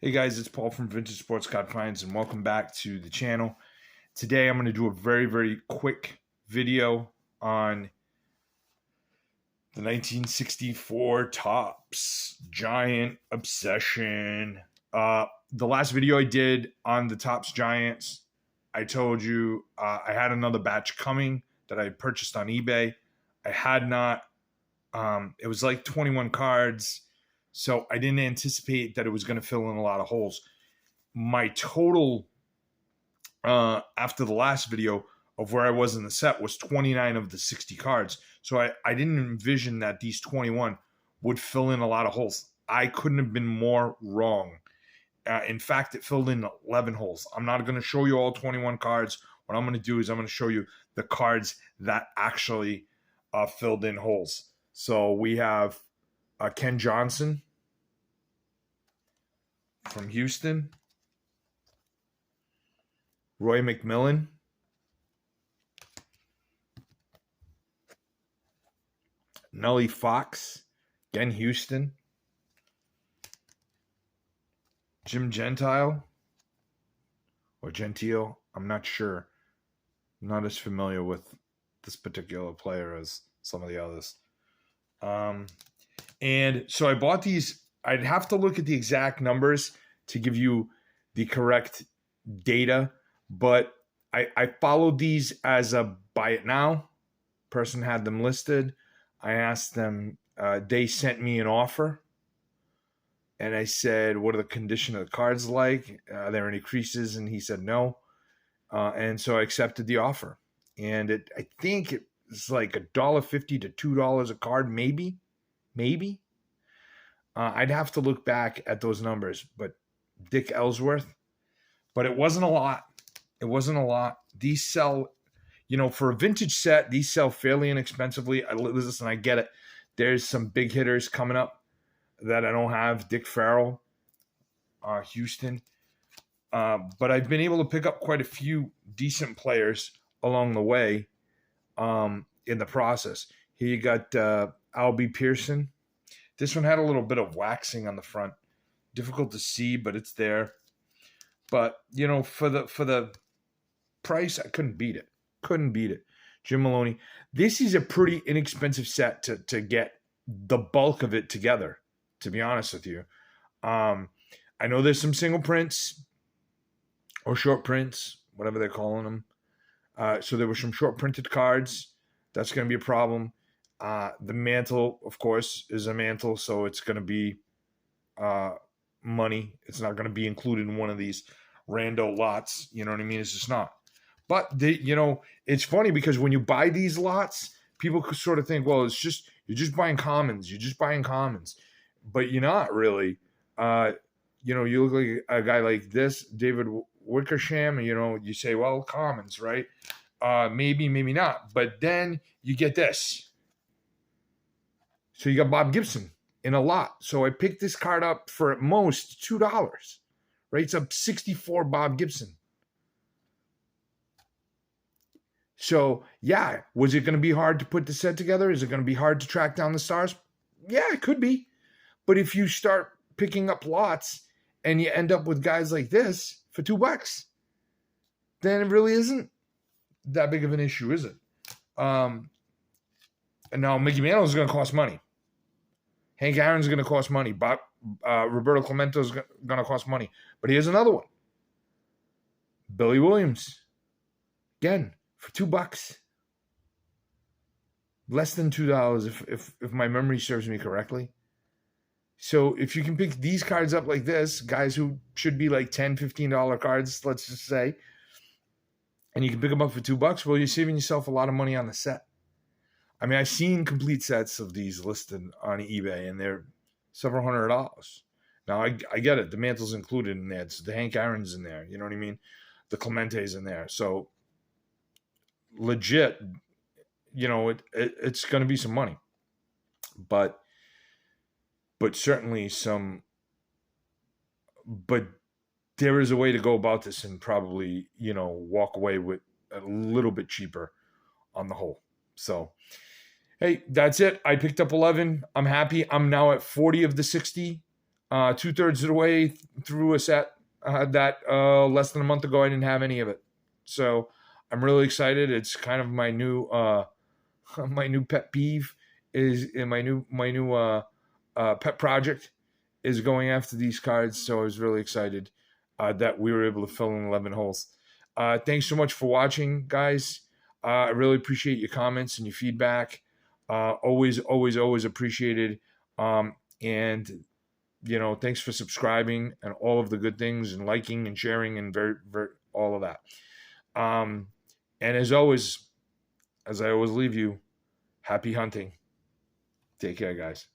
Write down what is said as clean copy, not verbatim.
Hey guys, it's Paul from Vintage Sports Card Finds, and welcome back to the channel. Today I'm going to do a very quick video on the 1964 Topps Giant Obsession. The last video I did on the Topps Giants, I told you I had another batch coming that I purchased on eBay. I had not. It was like 21 cards. So I didn't anticipate that it was going to fill in a lot of holes. My total after the last video of where I was in the set was 29 of the 60 cards. So I didn't envision that these 21 would fill in a lot of holes. I couldn't have been more wrong. In fact, it filled in 11 holes. I'm not going to show you all 21 cards. What I'm going to do is I'm going to show you the cards that actually filled in holes. So we have Ken Johnson from Houston, Roy McMillan, Nellie Fox, again Houston, Jim Gentile, or Gentile, I'm not sure. I'm not as familiar with this particular player as some of the others. And so I bought these. I'd have to look at the exact numbers to give you the correct data, but I followed these as a buy it now. Person had them listed. I asked them, they sent me an offer, and I said, what are the condition of the cards like? Are there any creases? And he said no. And so I accepted the offer. And I think it's like $1.50 to $2 a card, maybe. I'd have to look back at those numbers, but Dick Ellsworth. But it wasn't a lot. It wasn't a lot. These sell, for a vintage set, these sell fairly inexpensively. Listen, I get it. There's some big hitters coming up that I don't have. Dick Farrell, Houston. But I've been able to pick up quite a few decent players along the way in the process. Here you got Albie Pearson. This one had a little bit of waxing on the front. Difficult to see, but it's there. But, for the price, I couldn't beat it. Couldn't beat it. Jim Maloney. This is a pretty inexpensive set to get the bulk of it together, to be honest with you. I know there's some single prints or short prints, whatever they're calling them. So there were some short printed cards. That's going to be a problem. The mantle, of course, is a mantle, so it's going to be money. It's not going to be included in one of these rando lots. You know what I mean? It's just not. But, it's funny because when you buy these lots, people could sort of think, well, you're just buying commons. You're just buying commons. But you're not really. You look like a guy like this, David Wickersham, you say, well, commons, right? Maybe not. But then you get this. So you got Bob Gibson in a lot. So I picked this card up for at most $2, right? It's up 64 Bob Gibson. So, yeah, was it going to be hard to put the set together? Is it going to be hard to track down the stars? Yeah, it could be. But if you start picking up lots and you end up with guys like this for $2, then it really isn't that big of an issue, is it? And now Mickey Mantle is going to cost money. Hank Aaron's going to cost money. Roberto Clemento's going to cost money. But here's another one. Billy Williams. Again, for $2. Less than $2 if my memory serves me correctly. So if you can pick these cards up like this, guys who should be like $10, $15 cards, let's just say, and you can pick them up for $2, well, you're saving yourself a lot of money on the set. I mean, I've seen complete sets of these listed on eBay, and they're several $100s. Now, I get it. The mantle's included in there. It's the Hank Aaron's in there. You know what I mean? The Clemente's in there. So, legit, it's going to be some money. But certainly some... But there is a way to go about this and probably, walk away with a little bit cheaper on the whole. So... Hey, that's it. I picked up 11. I'm happy. I'm now at 40 of the 60. 2/3 of the way through a set that less than a month ago I didn't have any of it. So I'm really excited. It's kind of my new my new pet peeve is in my new pet project is going after these cards. So I was really excited that we were able to fill in 11 holes. Thanks so much for watching, guys. I really appreciate your comments and your feedback. Always appreciated. And thanks for subscribing and all of the good things and liking and sharing and very all of that. And as always, as I always leave you, happy hunting. Take care, guys.